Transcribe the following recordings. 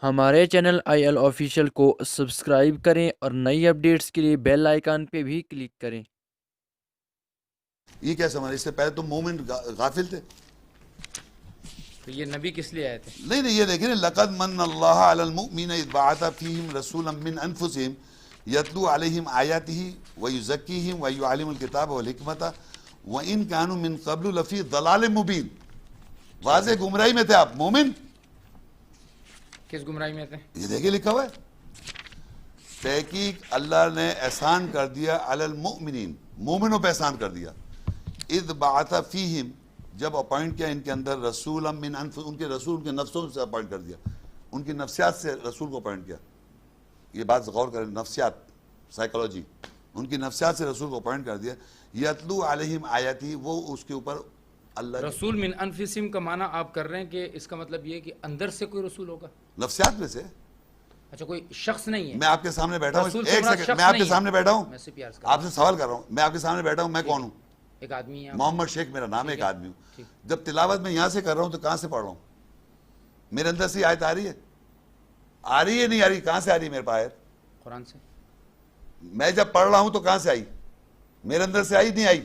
ہمارے channel I L official کو subscribe کریں اور نئی اپڈیٹس کے لیے بیل آئیکن پہ بھی کلک کریں۔ یہ کیا سمجھ؟ اس سے پہلے تو مومن غافل تھے۔ تو یہ نبی کس لیے آئے تھے؟ نہیں یہ دیکھیں، لقد من اللہ علی المؤمنین اذ بعث فیہم رسولا من انفسہم یتلو علیہم آیاتہ ویزکیہم ویعلمہم الکتاب والحکمۃ وان کانوا من قبل لفی ضلال مبین۔ واضح گمراہی میں تھے آپ مومن۔ کس گمراہی میں تھے؟ یہ دیکھیں لکھا ہوا ہے، تحقیق اللہ نے احسان کر دیا علی المؤمنین، مومنوں پہ احسان کر دیا، اذ بعث فیہم جب اپوائنٹ کیا ان کے اندر رسولا من انفسہم، ان کے رسول ان کے نفسوں سے اپوائنٹ کر دیا، ان کی نفسیات سے رسول کو اپوائنٹ کیا۔ یہ بات غور کریں، نفسیات، سائیکالوجی، ان کی نفسیات سے رسول کو اپوائنٹ کر دیا، یتلو علیہم آیاتی، وہ اس کے اوپر اللہ رسول من انفسہم کا معنی آپ کر رہے ہیں کہ اس کا مطلب یہ ہے کہ اندر سے کوئی رسول ہوگا؟ نفسیات میں سے۔ اچھا، کوئی شخص نہیں ہے؟ میں آپ کے سامنے بیٹھا ہوں، رسول ایک صلی اللہ سیکنڈ، میں آپ کے سامنے بیٹھا ہوں، میں سے پیار سے کر رہا آپ سے سوال کر رہا ہوں، میں آپ کے سامنے بیٹھا ہوں، میں کون ہوں؟ ایک آدمی ہے، محمد شیخ میرا نام ہے، ایک آدمی ہوں۔ جب تلاوت میں یہاں سے کر رہا ہوں تو کہاں سے پڑھ رہا ہوں؟ میرے اندر سے آیت آ رہی ہے؟ آ رہی ہے نہیں آ رہی؟ کہاں سے آ رہی ہے میرے پاس آیت؟ قرآن سے۔ میں جب پڑھ رہا ہوں تو کہاں سے آئی؟ میرے اندر سے آئی نہیں آئی؟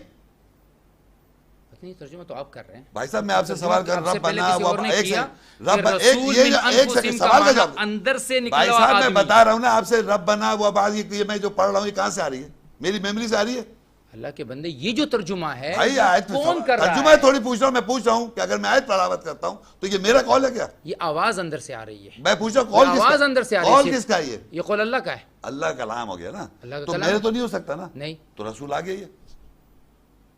پتہ نہیں، ترجمہ تو آپ کر رہے ہیں بھائی صاحب میں آپ سے سوال کر آپ سے پہلے ربنا کسی اور نے ایک کیا سیکنڈ، رب کہ رسول من ایک سیکنڈ انفسہم کا سوال کا معنی جواب۔ اندر سے نکلا بھائی ہوا صاحب میں آدمی۔ بتا رہا ہوں نا آپ سے، ربنا وہ بات یہ میں جو پڑھ رہا ہوں یہ کہاں سے آ رہی ہے؟ میری میموری سے آ رہی ہے؟ اللہ کے بندے، یہ جو ترجمہ ہے بھائی یہ آیت کون کر رہا ترجمہ ہے؟ تھوڑی پوچھ رہا ہوں، میں پوچھ رہا ہوں کہ اگر میں آیت تلاوت کرتا ہوں تو یہ میرا قول ہے کیا؟ یہ آواز اندر سے آ رہی ہے، میں پوچھ رہا ہوں قول آواز اندر سے آ رہی ہے، قول کس کا ہے؟ یہ قول اللہ کا ہے۔ اللہ کا کلام ہو گیا نا، اللہ کا تو کلام میرے تو نہیں ہو سکتا نا، نہیں۔ تو رسول آ گیا،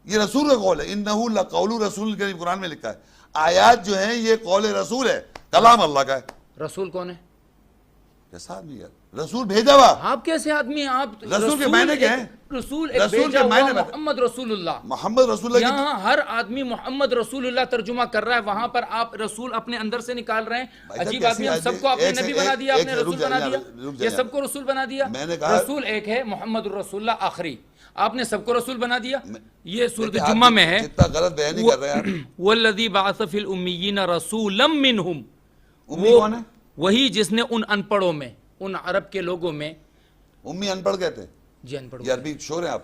یہ رسول کا قول ہے، انہ لقول رسول کریم، قرآن میں لکھا ہے۔ آیات جو ہیں یہ قول رسول ہے، کلام اللہ کا ہے۔ رسول کون ہے؟ کیسا آدمی ہے؟ رسول بھیجا ہوا۔ آپ کیسے آدمی ہیں؟ آپ رسول کے معنی کیا ہیں؟ رسول ایک رسول بھیجا کے ہوا معنی محمد رسول اللہ۔ محمد رسول اللہ کی یہاں ہر آدمی محمد رسول اللہ ترجمہ کر رہا ہے، وہاں پر آپ رسول اپنے اندر سے نکال رہے ہیں۔ عجیب آدمی، ہم سب کو آپ نے نبی بنا دیا، آپ نے رسول بنا دیا، یہ سب کو رسول بنا دیا۔ رسول ایک ہے، محمد الرسول اللہ آخری، آپ نے سب کو رسول بنا دیا۔ یہ سورۃ جمعہ میں ہے، جتنا غلط بیان نہیں کر رہے ہیں آپ۔ والذی بعث فی الامیین رسولا منہم، امی وہ کون ہے؟ وہی جس نے ان ان پڑھوں میں، ان عرب کے لوگوں میں، امی ان پڑھ کہتے ہیں؟ جی ان پڑھوں، یہ عربی شور ہیں آپ؟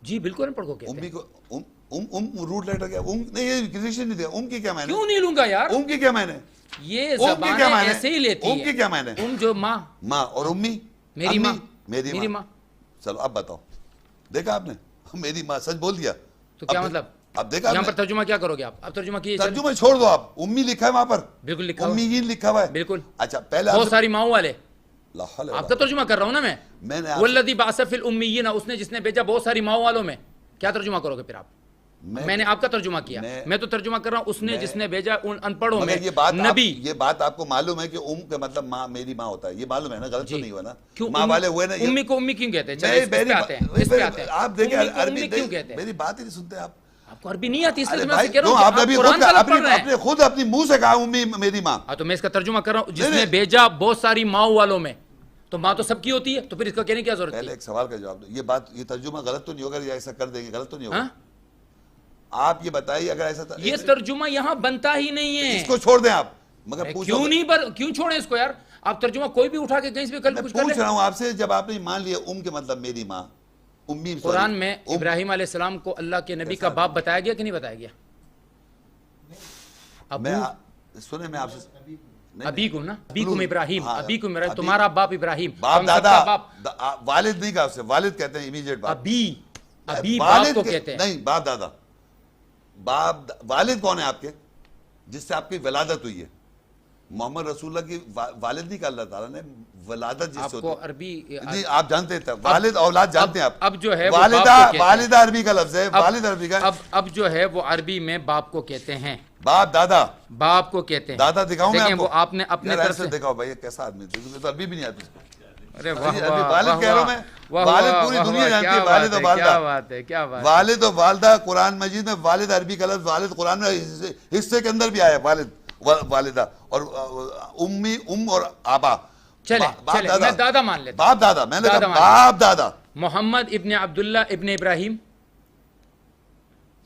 جی بالکل ان پڑھ کو کہتے امی ہیں۔ کو روٹ لیٹر کیا؟ نہیں یہ کسی نہیں دیا، کی کیا معنی؟ کیوں نہیں لوں گا یار؟ کی کیا معنی؟ یہ زبانیں ایسے ہی لیتی ہیں۔ کی کیا معنی؟ جو ماں، ماں، اور امی؟ میری ماں، میری ماں۔ چلو اب بتاؤ، دیکھا آپ نے؟ میری ماں، سچ بول دیا تو کیا مطلب؟ اب دیکھا یہاں پر ترجمہ کیا کرو گے آپ؟ اب ترجمہ کیجئے، ترجمہ چھوڑ دو آپ، امی لکھا ہے وہاں پر، بالکل لکھا ہوا، امیین لکھا ہوا ہے، بالکل۔ اچھا پہلے بہت ساری ماؤں والے، آپ آپ کا ترجمہ کر رہا ہوں نا میں نے والذی بعث فی الامیین، اس نے جس نے بھیجا بہت ساری ماؤں والوں میں، کیا ترجمہ کرو گے پھر آپ؟ میں نے آپ کا ترجمہ کیا، میں تو ترجمہ کر رہا ہوں اس نے جس نے بھیجا ان ان پڑھوں میں نبی۔ یہ بات آپ کو معلوم ہے کہ کا مطلب ماں، میری ماں ہوتا ہے، یہ معلوم ہے نا؟ غلط تو نہیں ہوا نا؟ کیوں ماں والے ہوئے نا؟ امی کو امی کیوں کہتے ہیں؟ چلیں اس پہ آتے ہیں، اس پہ آتے ہیں۔ آپ دیکھیں عربی کیوں کہتے ہیں؟ میری بات ہی نہیں سنتے آپ۔ آپ کو عربی نہیں آتی، اس لیے میں بھائی کہہ رہا ہوں کہ آپ آپ قرآن کا لفظ پڑھ رہے ہیں۔ نے خود اپنی منہ سے کہا امی میری ماں، ہاں تو میں اس کا ترجمہ کر رہا ہوں، جس نے بھیجا بہت ساری ماؤں والوں میں، تو ماں تو سب کی ہوتی ہے، تو پھر اس کا کہنے کی کیا ضرورت پہلے ہے؟ ایک سوال کا جواب دو، یہ بات، یہ ترجمہ غلط تو نہیں ہوگا یا ایسا کر دیں گے؟ غلط تو نہیں ہوگا؟ آپ یہ بتائیے اگر ایسا تھا، یہ ترجمہ یہاں بنتا ہی نہیں ہے، اس کو چھوڑ دیں آپ، مگر کیوں نہیں کیوں چھوڑیں اس کو یار؟ آپ ترجمہ کوئی بھی اٹھا کے کہیں سے بھی کل کچھ کر پوچھ لیں۔ رہا ہوں آپ سے، جب آپ نے مان لیا کے مطلب میری ماں، امی، قرآن میں ابراہیم علیہ السلام کو اللہ کے نبی کا باپ بتایا گیا کہ نہیں بتایا گیا؟ سنیں میں آپ سے، ابیکم نا، ابیکم ابراہیم، ابیکم ابراہیم، تمہارا باپ ابراہیم، باپ دادا، والد نہیں کہا اسے، والد کہتے ہیں امیجیٹ باپ، ابی باپ کو کہتے ہیں، نہیں باپ دادا، باپ والد کون ہے آپ کے جس سے آپ کی ولادت ہوئی ہے؟ محمد رسول اللہ کی والد نہیں کہا اللہ تعالیٰ نے، ولادت جس سے ہوتی ہے۔ عربی آپ جانتے ہیں، والد اولاد جانتے ہیں آپ؟ اب جو ہے والدہ عربی کا لفظ ہے، والد عربی کا، اب جو ہے وہ عربی میں باپ کو کہتے ہیں، باپ دادا، باپ کو کہتے ہیں۔ دادا دکھاؤں میں وہ آپ نے اپنے طرف سے دکھاؤ بھائی، کیسا آدمی ہے، تو عربی بھی نہیں آتی۔ ارے والد کہہ رہا ہوں میں، والد پوری دنیا جانتی ہے، والد اور والدہ، کیا بات ہے، کیا بات ہے۔ والد اور والدہ قرآن مجید میں، والد عربی کا لفظ، والد قرآن میں حصے کے اندر بھی آیا، والد والدہ، اور امی، اور آبا، چلے میں دادا مان لیتا، باپ دادا، میں نے کہا باپ دادا، محمد ابن عبداللہ ابن ابراہیم،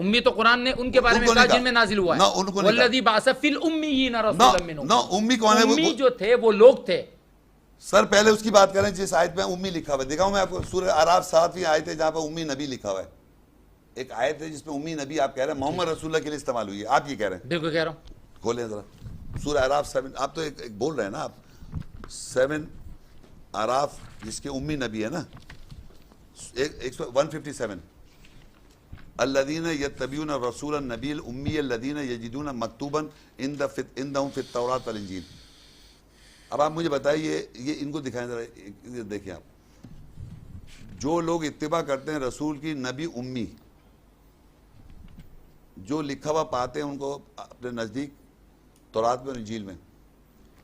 امی تو قرآن نے ان کے بارے میں کہا جن میں نازل ہوا ہے والذی بعث فی الامیین رسولا منہم. نہ امی کون ہے؟ امی جو تھے وہ لوگ تھے. سر پہلے اس کی بات کریں جس آیت میں امی لکھا ہوا ہے. دکھاؤں میں آپ کو سورہ اعراف 7ویں آیت ہے جہاں پہ امی نبی لکھا ہوا ہے. ایک آیت ہے جس میں امی نبی آپ کہہ رہے ہیں محمد رسول اللہ کے لیے استعمال ہوئی ہے. آپ یہ کہہ رہے ہیں. بالکل کہہ رہا ہوں. کھولیں ذرا سورہ اعراف 7. آپ تو ایک بول رہے ہیں نا آپ 7 اعراف جس کے امی نبی ہے نا 157 الذین یتبعون الرسول النبی الامی الذین یجدون مکتوبا عندهم فی التوراۃ والانجیل. اب آپ مجھے بتائیے یہ ان کو دکھائیں ذرا. دیکھیں آپ جو لوگ اتباع کرتے ہیں رسول کی نبی امی جو لکھا ہوا پاتے ہیں ان کو اپنے نزدیک تورات میں اور انجیل میں.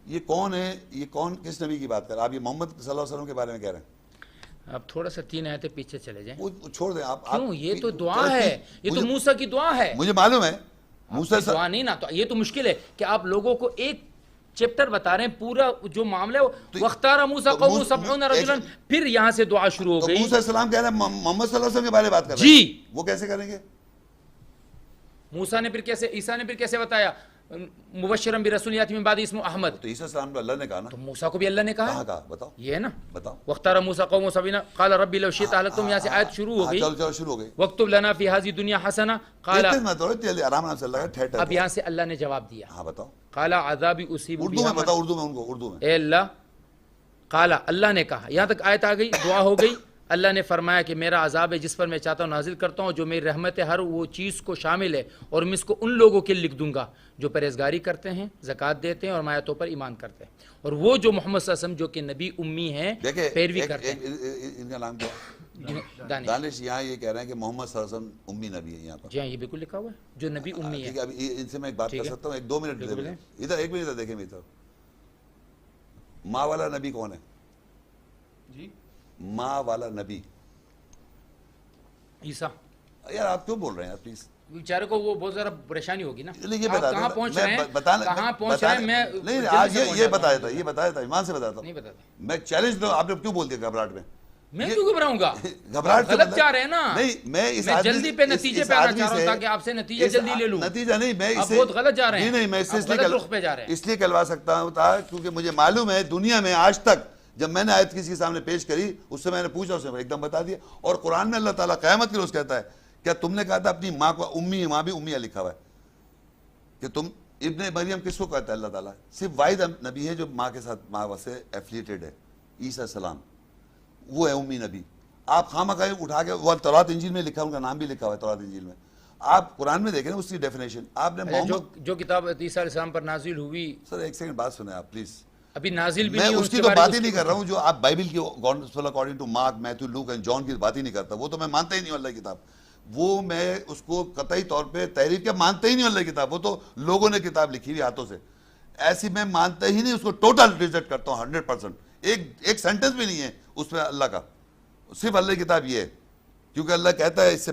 یہ کون ہے؟ یہ کون کس نبی کی بات کر رہے ہیں آپ؟ یہ محمد صلی اللہ علیہ وسلم کے بارے میں کہہ رہے ہیں. آپ تھوڑا سا 3 آیتیں پیچھے چلے جائیں. وہ چھوڑ دیں آپ. کیوں؟ یہ تو دعا ہے, یہ تو موسیٰ کی دعا ہے. مجھے معلوم ہے موسیٰ دعا نہیں نا, تو یہ تو مشکل ہے کہ آپ لوگوں کو ایک چیپٹر بتا رہے ہیں پورا جو معاملہ ہے. وَاخْتَارَ مُوسَىٰ قَوْمُهُ 70 رَجُلًا, پھر یہاں سے دعا شروع ہو گئی. موسیٰ السلام کہہ رہے ہیں محمد صلی اللہ علیہ وسلم کے بارے میں بات کر رہے ہیں. جی وہ کیسے کریں گے؟ موسیٰ نے پھر کیسے, عیسیٰ نے پھر کیسے بتایا مبشرا برسول یاتی من بعد اسمہ احمد؟ تو عیسیٰ السلام کو اللہ نے کہا نا. تو موسیٰ کو بھی اللہ نے کہا. کہاں کہا بتاؤ؟ یہ ہے نا بتاؤ. وَاخْتَارَ مُوسَىٰ قَوْمُهُ 70 قَالَ رَبِّ لَوْ شِئْتَ أَهْلَكْتُمْ. یہاں سے آیت شروع ہو گئی. چلو شروع ہو گئی. وَاكْتُبْ لَنَا فِي هَذِهِ الدُّنْيَا حَسَنَةً قَالَ. آرام سے اللہ کا ٹھہر. اب یہاں سے اللہ نے جواب دیا. ہاں بتاؤ. قَالَ عَذَابِي أُصِيبُ اردو میں بتاؤ. اردو میں ان کو اردو میں. اے اللہ, قالا اللہ نے کہا. یہاں تک آیت آ گئی, دعا ہو گئی. اللہ نے فرمایا کہ میرا عذاب ہے جس پر میں چاہتا ہوں نازل کرتا ہوں, جو میری رحمت ہے ہر وہ چیز کو شامل ہے, اور میں اس کو ان لوگوں کے لکھ دوں گا جو پرہیزگاری کرتے ہیں, زکوٰۃ دیتے ہیں اور آیاتوں پر ایمان کرتے ہیں, اور وہ جو محمد صلی اللہ علیہ وسلم جو کہ نبی امی ہیں پیروی کرتے ہیں. ان کا نام کیا؟ دانش. یہاں یہ کہہ رہے ہیں کہ محمد صلی اللہ علیہ وسلم امی نبی ہے یہاں پر. جی ہاں, یہ بالکل لکھا ہوا ہے جو نبی امی ہے. اب ان سے میں ایک بات کر سکتا ہوں؟ 2 منٹ ادھر 1 منٹ دیکھیں میری طرف. ماں والا نبی کون ہے؟ جی ماں والا نبی عیسیٰ. یار آپ کیوں بول رہے ہیں یار پلیز؟ بیچارے کو وہ بہت زیادہ پریشانی ہوگی نا. یہ آپ کہاں پہنچ رہے ہیں, کہاں پہنچ رہے ہیں؟ میں نہیں آج یہ بتایا تھا, یہ بتایا تھا, ایمان سے بتایا تھا. نہیں بتاتا. میں چیلنج دوں. آپ نے کیوں بول دیا گھبراہٹ میں؟ میں کیوں گھبراؤں گا؟ گھبراہٹ غلط چاہ رہے ہیں نا. نہیں میں جلدی پہ نتیجے پہ آنا چاہ رہا ہوں تاکہ آپ سے نتیجے جلدی لے لوں. نتیجہ نہیں, میں آپ بہت غلط جا رہے ہیں. نہیں میں اس لیے کہلوا سکتا ہوں کیونکہ مجھے معلوم ہے دنیا میں آج تک جب میں نے آیت کسی کے سامنے پیش کری اس سے میں نے پوچھا, اس نے ایک دم بتا دیا. اور قرآن میں اللہ تعالیٰ قیامت کے روز کہتا ہے کیا تم نے کہا تھا اپنی ماں کو امی؟ ماں بھی امیہ لکھا ہوا ہے کہ تم ابن مریم کس کو کہتا ہے؟ اللہ تعالیٰ صرف واحد نبی ہے جو ماں کے ساتھ ماں سے ایفلیٹڈ ہے, عیسیٰ السلام, وہ ہے امی نبی. آپ خواہ اٹھا کے وہ تورات انجیل میں لکھا, ان کا نام بھی لکھا ہوا ہے تورات انجیل میں. آپ قرآن میں دیکھیں اس کی ڈیفینیشن. آپ نے محمد جو کتاب عیسیٰ علیہ السلام پر نازل ہوئی. سر ایک سیکنڈ بات سنیں آپ پلیز. ابھی نازل بھی میں نہیں, اس کی تو بات ہی نہیں کر رہا ہوں جو آپ بائبل کی gospel according to Mark, Matthew, Luke and John کی بات ہی نہیں کرتا. وہ تو میں مانتا ہی نہیں ہوں اللہ کی کتاب. وہ میں اس کو قطعی طور پہ تحریر کے مانتا ہی نہیں ہوں اللہ کی کتاب. وہ تو لوگوں نے کتاب لکھی ہوئی ہاتھوں سے, ایسی میں مانتا ہی نہیں. اس کو ٹوٹل ریجیکٹ کرتا ہوں 100%. ایک سینٹنس بھی نہیں ہے اس میں اللہ کا, صرف اللہ کی کتاب یہ ہے. کیونکہ اللہ کہتا ہے اس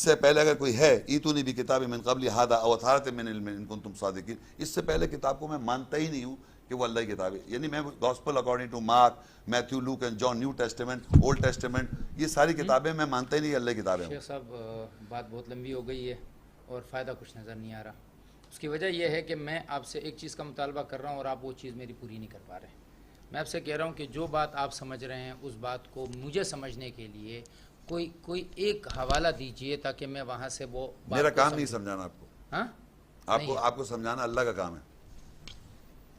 سے پہلے اگر کوئی ہے ایتونی بھی کتاب من قبل ھذا او اثارۃ من علم ان کنتم صادقین, اس سے پہلے کتاب کو میں مانتا ہی نہیں ہوں کہ وہ اللہ کی کتاب ہے. یعنی میں gospel according to Mark, Matthew, Luke and John, New Testament, Old Testament, یہ ساری کتابیں میں مانتا ہی نہیں اللہ کی کتابیں. شیخ صاحب بات بہت لمبی ہو گئی ہے اور فائدہ کچھ نظر نہیں آ رہا. اس کی وجہ یہ ہے کہ میں آپ سے ایک چیز کا مطالبہ کر رہا ہوں اور آپ وہ چیز میری پوری نہیں کر پا رہے ہیں. میں آپ سے کہہ رہا ہوں کہ جو بات آپ سمجھ رہے ہیں اس بات کو مجھے سمجھنے کے لیے کوئی ایک حوالہ دیجئے تاکہ میں وہاں سے وہ بات. میرا کام نہیں سمجھانا آپ کو. ہاں آپ کو سمجھانا اللہ کا کام ہے.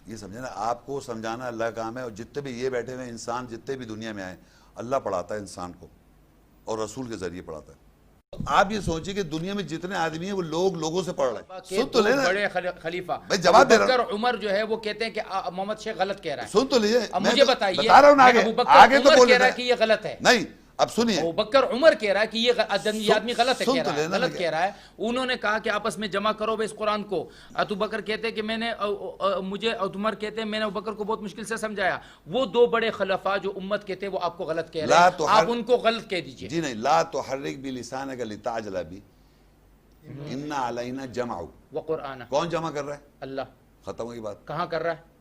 یہ سمجھے نا, آپ کو سمجھانا اللہ کا کام ہے. اور جتنے بھی یہ بیٹھے ہوئے انسان جتنے بھی دنیا میں آئے, اللہ پڑھاتا ہے انسان کو اور رسول کے ذریعے پڑھاتا ہے. آپ یہ سوچیں کہ دنیا میں جتنے آدمی ہیں وہ لوگوں سے پڑھ رہے ہیں. سن تو لے نا, بڑے خلیفہ جواب دے رہا ہوں. عمر جو ہے وہ کہتے ہیں کہ محمد شیخ غلط کہہ رہا ہے. سن تو لیجیے, مجھے بتائیے. بتا رہا ہوں آگے تو کہہ رہا ہے کہ یہ غلط ہے. نہیں اب سنیے, ابوبکر عمر کہہ رہا ہے کہ یہ آدمی غلط ہے, غلط کہہ رہا ہے. انہوں نے کہا کہ آپس میں جمع کرو اس قرآن کو. ابوبکر کہتے ہیں کہ میں نے مجھے, عمر کہتے ہیں میں نے ابوبکر کو بہت مشکل سے سمجھایا. وہ 2 بڑے خلفاء جو امت کے تھے وہ آپ کو غلط کہہ رہے ہیں, آپ ان کو غلط کہہ دیجئے. جی نہیں, لا تحرک بلسانک لتعجل بہ ان علینا جمع وقرآن. کون جمع کر رہا ہے؟ اللہ. ختم ہوئی بات. کہاں کر رہا ہے؟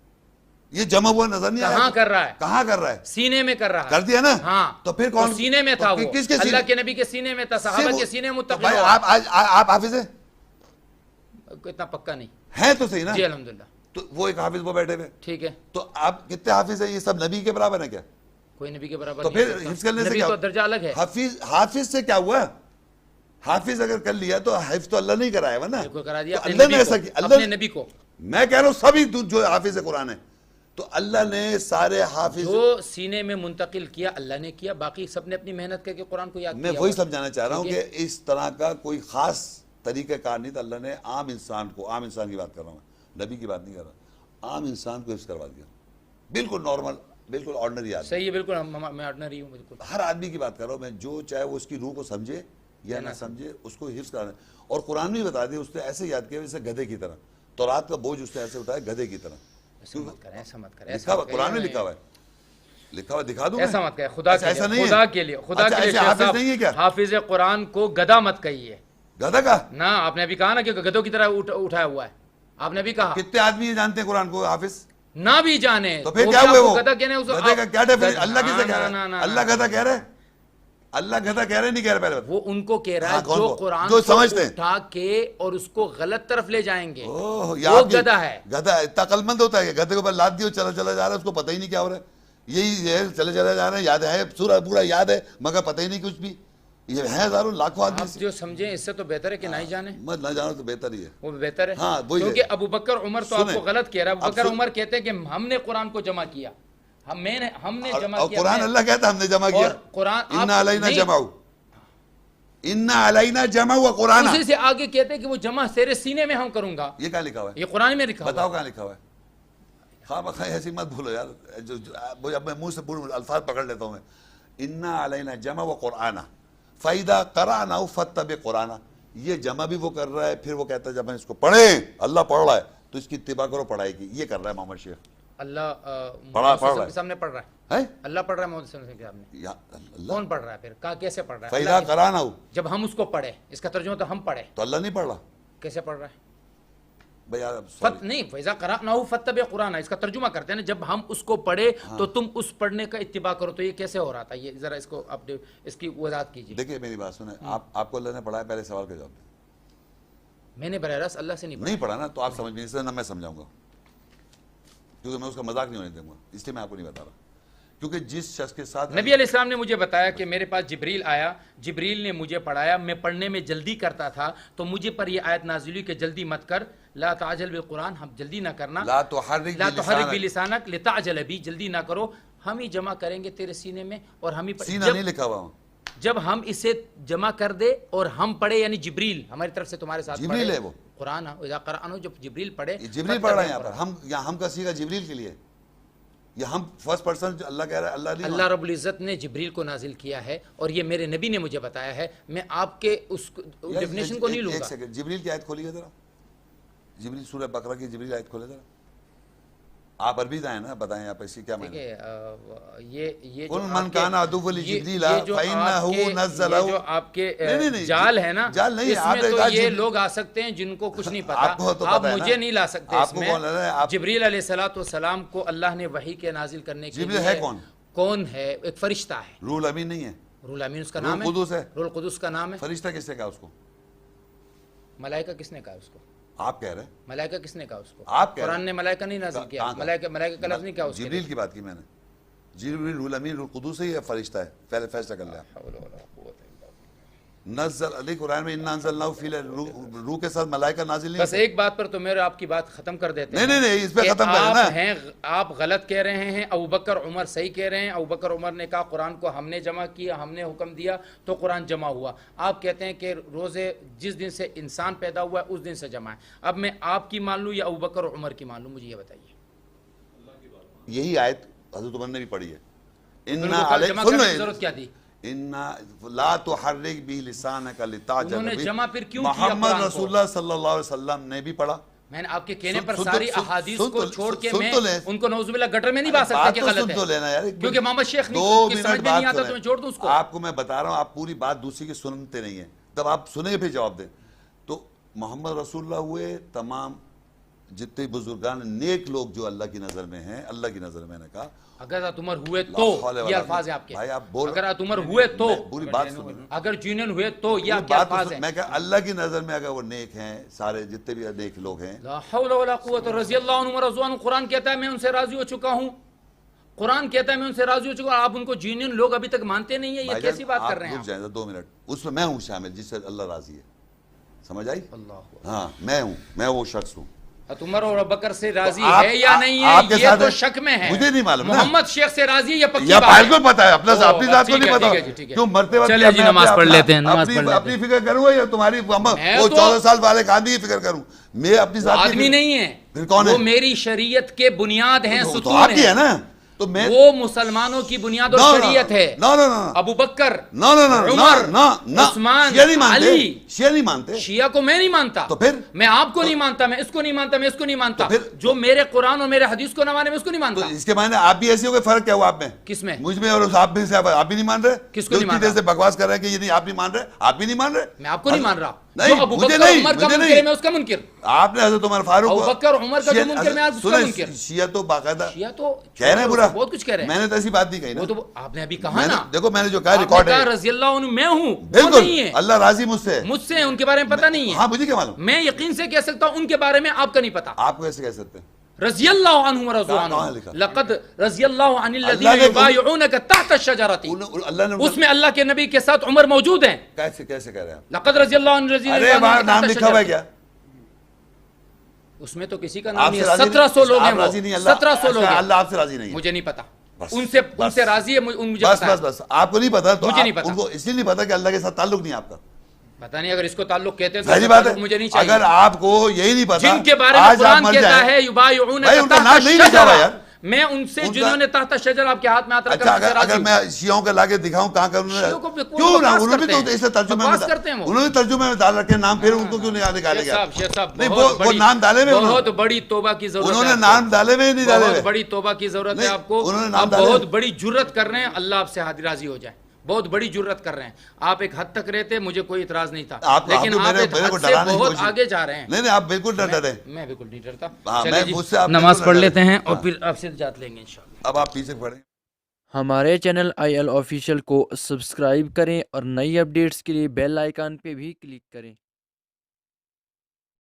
یہ جمع ہوا نظر نہیں آیا؟ کہاں کر رہا ہے؟ کہاں کر رہا ہے؟ سینے میں کر رہا ہے. کر دیا نا. ہاں تو پھر کون سینے میں تھا؟ وہ کس کے سینے؟ اللہ کے نبی کے سینے میں تھا، صحابہ کے سینے میں متقل. بھائی آپ حافظ ہیں؟ اتنا پکا نہیں ہیں تو صحیح نا. جی الحمدللہ. تو وہ ایک حافظ وہ بیٹھے ہوئے، ٹھیک ہے. تو آپ کتنے حافظ ہیں؟ یہ سب نبی کے برابر ہیں کیا؟ کوئی نبی کے برابر تو نہیں. پھر حفظ کرنے سے نبی کیا؟ تو درجہ الگ ہے. حافظ سے کیا ہوا؟ حافظ اگر کر لیا تو حفظ تو اللہ نہیں کرایا ورنہ بالکل کرا دیا اللہ نے ایسا کیا. اپنے نبی کو. میں کہہ رہا ہوں سبھی جو حافظ قرآن ہے، تو اللہ نے سارے حافظ جو سینے میں منتقل کیا اللہ نے کیا، باقی سب نے اپنی محنت کر کے قرآن کو یاد کیا. میں وہی سمجھانا چاہ رہا ہوں کہ اس طرح کا کوئی خاص طریقہ کار نہیں تھا. اللہ نے عام انسان کو، عام انسان کی بات کر رہا ہوں میں، نبی کی بات نہیں کر رہا، عام انسان کو حفظ کروا دیا. بالکل نارمل، بالکل آرڈنری آدمی. صحیح ہے، بالکل میں آرڈنری ہوں. بالکل ہر آدمی کی بات کر رہا ہوں میں، جو چاہے وہ اس کی روح کو سمجھے یا نہ سمجھے، اس کو حفظ کرانا. اور قرآن بھی بتا دیا، اس نے ایسے یاد کیا جیسے گدھے کی طرح. تورات کا بوجھ اس نے ایسے اٹھایا گدھے کی طرح. ایسا مت کریں، ایسا مت کریں. لکھا ہوا قرآن میں، لکھا ہوا ہے، لکھا ہوا دکھا دوں. ایسا مت کریں، خدا کے ایسا نہیں لیے، ہے. خدا کے لیے، خدا کے لیے. حافظ نہیں ہے کیا؟ حافظ قرآن کو گدھا مت کہیے. گدھا کا نا، آپ نے ابھی کہا نا کہ گدھوں کی طرح اٹھایا ہوا ہے. آپ نے بھی کہا. کتنے آدمی جانتے ہیں قرآن کو حافظ؟ نہ بھی جانے تو پھر کیا ہوئے وہ گدھا کہنے. گدھے کا کیا ڈیفینیشن؟ اللہ کسے کہہ رہا ہے؟ اللہ گدھا کہہ رہا ہے؟ اللہ گدھا کہہ رہا ہے نہیں کہہ رہا؟ پہلے وہ ان کو کہہ رہا ہے جو قرآن جو کو سمجھتے ہیں اٹھا کے اور اس کو غلط طرف لے جائیں گے، وہ وہ گدھا ہے. گدھا اتنا عقل مند ہوتا ہے کہ گدھے کے اوپر لاد دیو چلا چلا جا رہا ہے، اس کو پتہ ہی نہیں کیا ہو رہا ہے. یہی ہے، چلے چلے جا رہے ہیں، یاد ہے سورہ پورا یاد ہے مگر پتہ ہی نہیں کچھ بھی. یہ ہے ہزاروں لاکھوں آدمی. آپ جو سمجھیں اس سے تو بہتر ہے کہ نہ ہی جانے. مت نہ جانا تو بہتر ہی ہے. وہ بہتر ہے. ہاں وہی کیونکہ ابو بکر عمر تو آپ کو غلط کہہ رہا ہے. ابو بکر عمر کہتے ہیں کہ ہم نے قرآن کو جمع کیا، ہم نے جمع اور کیا. قرآن اللہ کہتا ہم نے جمع کیا. قرآن اِنَّا عَلَيْنَا جَمَعُ، اِنَّا عَلَيْنَا جَمَعُ وَقُرْآنَ. اسی سے آگے کہتے ہیں کہ وہ جمع تیرے سینے میں ہم کروں گا. یہ کہاں لکھا ہوا ہے؟ یہ قرآن میں لکھا ہوا ہے. بتاؤ کہاں لکھا ہوا ہے؟ خواہ بخواہ ایسی مت بھولو یار. اب میں منہ سے الفاظ پکڑ لیتا ہوں میں. اِنَّا عَلَيْنَا جَمَعُ وَقُرْآنَ فَإِذَا قَرَأْنَاهُ فَاتَّبِعْ قُرْآنَهُ. یہ جمع بھی وہ کر رہا ہے، پھر وہ کہتا ہے جب ہم اس کو پڑھیں، اللہ پڑھ رہا ہے تو اس کی اتباع کرو پڑھائی کی. یہ کر رہا ہے محمد شیخ. اللہ پڑھ رہا کے سامنے پڑھ رہا ہے. اللہ پڑھ رہا ہے محمد صلی اللہ علیہ وسلم کے سامنے. کون پڑھ رہا ہے؟ پھر کہا کیسے پڑھ رہا ہے؟ فَإِذَا قَرَأْنَاهُ، جب ہم اس کو پڑھیں. اس کا ترجمہ تو ہم پڑھیں. تو اللہ نہیں پڑھ رہا. کیسے پڑھ رہا ہے؟ نہیں فیضا قرأناہ فاتبع قرآن. اس کا ترجمہ کرتے ہیں نا، جب ہم اس کو پڑھے تو تم اس پڑھنے کا اتباع کرو. تو یہ کیسے ہو رہا تھا؟ یہ ذرا اس کو آپ اس کی وضاحت کیجیے. دیکھیں میری بات سنیں، آپ کو اللہ نے پڑھا ہے؟ پہلے سوال کا جواب دیں. میں نے براہ راست اللہ سے نہیں پڑھا نا، تو آپ سمجھ نہیں سکتے، نہ میں سمجھاؤں گا، کیونکہ میں اس کا مذاق نہیں ہونے دوں گا. اس لیے میں آپ کو نہیں بتا رہا، کیونکہ جس شخص کے ساتھ نبی علیہ السلام نے مجھے بتایا کہ میرے پاس جبریل آیا، جبریل نے مجھے پڑھایا، میں پڑھنے میں جلدی کرتا تھا تو مجھے پر یہ آیت نازل ہوئی کہ جلدی مت کر، لا تعجل بالقرآن، ہم جلدی نہ کرنا، لا تحرک بلسانک لتعجل بھی، جلدی نہ کرو، ہم ہی جمع کریں گے تیرے سینے میں اور ہم ہی سینہ نہیں لکھا ہوا. جب ہم اسے جمع کر دے اور ہم پڑھے، یعنی جبریل ہماری طرف سے تمہارے ساتھ جبریل ہے وہ قرآن. اذا قرأناہ جب جبریل پڑھے، جبریل پڑھ رہا ہے یہاں پر. ہم یہاں ہم کا سیغہ جبریل کے لیے، یہ ہم فرسٹ پرسن اللہ کہہ رہا ہے. اللہ نہیں، اللہ رب العزت نے جبریل کو نازل کیا ہے اور یہ میرے نبی نے مجھے بتایا ہے. میں آپ کے اس ڈیفینیشن کو نہیں لوں گا. ایک سیکنڈ، جبریل کی آیت کھولیے ذرا. جبریل سورہ بقرہ کی جبریل آیت کھولے ذرا. آپ عربی دائیں نا، بتائیں آپ ایسی کیا معنی ہے. یہ قل من کان عدو لجبریل فإنه نزلہ، جو آپ کے جال ہے نا، جال نہیں، اس میں تو یہ لوگ آ سکتے ہیں جن کو کچھ نہیں پتا. آپ مجھے نہیں لا سکتے اس میں. جبریل علیہ السلام کو اللہ نے وحی کے نازل کرنے کے لیے. جبریل ہے کون ہے؟ ایک فرشتہ ہے. روح الامین نہیں ہے. روح الامین اس کا نام ہے. روح القدس ہے. روح القدس کا نام ہے. فرشتہ کس نے کہا اس کو؟ ملائکہ کس نے کہا اس کو؟ آپ کہہ رہے ہیں. ملائکہ کس نے کہا اس کو؟ آپ کہہ رہے ہیں. قرآن نے ملائکہ نہیں نازل کیا. ملائکہ کا لفظ نہیں کہا اس کے. جبریل کی بات کی میں نے. جبریل روح الامین روح القدس ہے یا فرشتہ ہے؟ پہلے فیصلہ کر لیا. نزل علی قرآن میں انا انزلناہ فی روح کے ساتھ ملائکہ نازل نہیں. بس ایک بات پر تو میرے آپ کی بات ختم کر دیتے ہیں. نہیں اس پہ ختم کریں نا. آپ غلط کہہ رہے ہیں، ابو بکر عمر صحیح کہہ رہے ہیں. ابو بکر عمر نے کہا قرآن کو ہم نے جمع کیا، ہم نے حکم دیا تو قرآن جمع ہوا. آپ کہتے ہیں کہ روزے جس دن سے انسان پیدا ہوا ہے اس دن سے جمع ہے. اب میں آپ کی مان لوں یا ابو بکر عمر کی مان لوں؟ مجھے یہ بتائیے. یہی آیت حضرت عمر نے بھی پڑھی ہے. جمع کرنے کی ضرورت کیا تھی؟ لا تحرک به لسانک لتعجل انہوں نے به. جمع پھر کیوں کیا؟ محمد رسول اللہ صلی اللہ علیہ وسلم نے بھی پڑھا. میں نے آپ کے کہنے پر ساری احادیث کو چھوڑ کے میں ان کو نعوذ باللہ گٹر میں نہیں با سکتا کہ غلط ہے، کیونکہ محمد شیخ کی سمجھ میں نہیں آتا تو میں چھوڑ دوں اس کو. آپ کو میں بتا رہا ہوں، آپ پوری بات دوسری کی سنتے نہیں ہیں، تب آپ سنیں پھر جواب دیں. تو محمد رسول اللہ ہوئے تمام جتنے بزرگان نیک لوگ جو اللہ کی نظر میں ہیں، اللہ کی نظر میں نے کہا اگر عمر ہوئے تو یہ الفاظ ہیں آپ کے، اگر عمر ہوئے تو، پوری بات سنیں، اگر جینن ہوئے تو یہ کیا الفاظ ہیں؟ میں کہا اللہ کی نظر میں اگر وہ نیک ہیں، سارے جتنے بھی نیک لوگ ہیں، لا حول ولا قوت، رضی اللہ عنہ ورضوا عنہ، قرآن کہتا ہے میں ان سے راضی ہو چکا ہوں، قرآن کہتا ہے میں ان سے راضی ہو چکا ہوں، آپ ان کو جینن لوگ ابھی تک مانتے نہیں ہیں، یہ کیسی بات کر رہے ہیں آپ؟ جائیں 2 منٹ، اس میں ہوں شامل جس سے اللہ راضی ہے، سمجھ آئی؟ اللہ، ہاں میں ہوں، میں وہ شخص ہوں۔ عمر اور ابوبکر سے راضی ہے یا نہیں ہے یہ تو شک میں ہے، مجھے نہیں معلوم، محمد شیخ سے راضی ہے یہ پکی یا بات ہے، کو پتا ہے، اپنا اپنی ذات کو نہیں پتا، کیوں مرتے وقت چلے جی نماز پڑھ لیتے ہیں، نماز پڑھ لیتے ہیں، اپنی فکر کروں یا تمہاری وہ 14 سال والے آدمی کی فکر کروں؟ میں اپنی ذات کی آدمی نہیں ہے، پھر کون ہے؟ وہ میری شریعت کے بنیاد ہیں، تو ستون آپ کی ہے ہیں، نا، تو میں وہ مسلمانوں کی بنیاد اور شریعت ہے، ابو بکر، عمر، عثمان، علی، شیعہ نہیں مانتے، شیعہ کو میں نہیں مانتا، تو پھر میں آپ کو نہیں مانتا، میں اس کو نہیں مانتا، میں اس کو نہیں مانتا، جو میرے قرآن اور میرے حدیث کو نہ مانے میں اس کو نہیں تو مانتا۔ اس کے معنی آپ بھی ایسے ہو گئے، فرق کیا ہوا آپ میں؟ کس میں؟ مجھ میں اور آپ بھی نہیں مان رہے؟ کس کو نہیں مان رہا؟ سے بکواس کر رہے ہیں کہ یہ نہیں آپ نہیں مان رہے، آپ بھی نہیں مان رہے؟ میں آپ کو نہیں مان رہا، نہیں، جو ابو مجھے بکر نہیں، عمر کا مجھے منکر نہیں، ہے میں اس کا منکر، آپ نے حضرت عمر فاروق ابو بکر عمر کا جو منکر میں اس کا منکر، شیعہ تو باقاعدہ شیعہ تو کہہ رہے ہیں برا، بہت کچھ کہہ رہے ہیں، میں نے تو ایسی بات نہیں کہی نا، وہ تو آپ نے ابھی کہا نا، دیکھو میں نے جو کہا ریکارڈ ہے، رضی اللہ عنہ میں ہوں، وہ بالکل نہیں ہے، اللہ راضی مجھ سے، مجھ سے ان کے بارے میں پتہ نہیں ہے، ہاں مجھے کیا معلوم، میں یقین سے کہہ سکتا ہوں ان کے بارے میں آپ کا نہیں پتا، آپ کو ایسے کہہ سکتے ہیں؟ رضی اللہ عنہ ورضوا عنہ، لقد رضی اللہ عن الذین یبایعونک تحت الشجرۃ، اس میں اللہ کے نبی کے ساتھ عمر موجود ہیں، کیسے کہہ رہے ہیں؟ لقد رضی اللہ عنہ الذین ارے وہاں نام لکھا ہوا ہے کیا؟ اس میں تو کسی کا نام نہیں ہے، 1700 لوگ ہیں، 1700 لوگ ہیں، اللہ آپ سے راضی نہیں ہے، مجھے نہیں پتا، ان سے راضی ہے، مجھے پتا ہے، بس آپ کو نہیں پتا تو مجھے نہیں پتا، ان کو اس لیے نہیں پتا کہ اللہ کے ساتھ تعلق نہیں آپ کا، پتا نہیں، اگر اس کو تعلق کہتے ہیں صحیح بات ہے، مجھے نہیں چاہیے، اگر آپ کو یہی نہیں پتا جن کے بارے میں قرآن کہتا ہے یبایعونک تحت الشجرۃ، میں ان سے جنہوں نے تحت الشجر آپ کے ہاتھ میں ہاتھ رکھا، اگر میں شیعوں کا لاکے دکھاؤں کہاں کروں، کیوں نہ انہوں نے تو اسے ترجمے میں ڈال رکھے نام، پھر ان کو کیوں نہیں نکالے گا؟ نہیں وہ نام ڈالے ہوئے، بہت بڑی توبہ کی ضرورت ہے، انہوں نے نام ڈالے ہوئے نہیں ڈالے ہوئے، بہت بڑی توبہ کی ضرورت ہے آپ کو، آپ بہت بڑی جرت کر رہے ہیں، اللہ آپ سے راضی ہو جائے، بہت بڑی جرت کر رہے ہیں آپ، ایک حد تک رہتے مجھے کوئی اعتراض نہیں تھا، لیکن آپ ایک حد سے بہت آگے جا رہے ہیں، نہیں آپ بالکل ڈر رہے، میں بالکل نہیں ڈرتا، نماز پڑھ لیتے ہیں اور پھر آپ سے جات لیں گے انشاءاللہ۔ اب آپ پیچھے پڑھیں۔ ہمارے چینل IL آفیشیل کو سبسکرائب کریں اور نئی اپڈیٹس کے لیے بیل آئیکن پہ بھی کلک کریں۔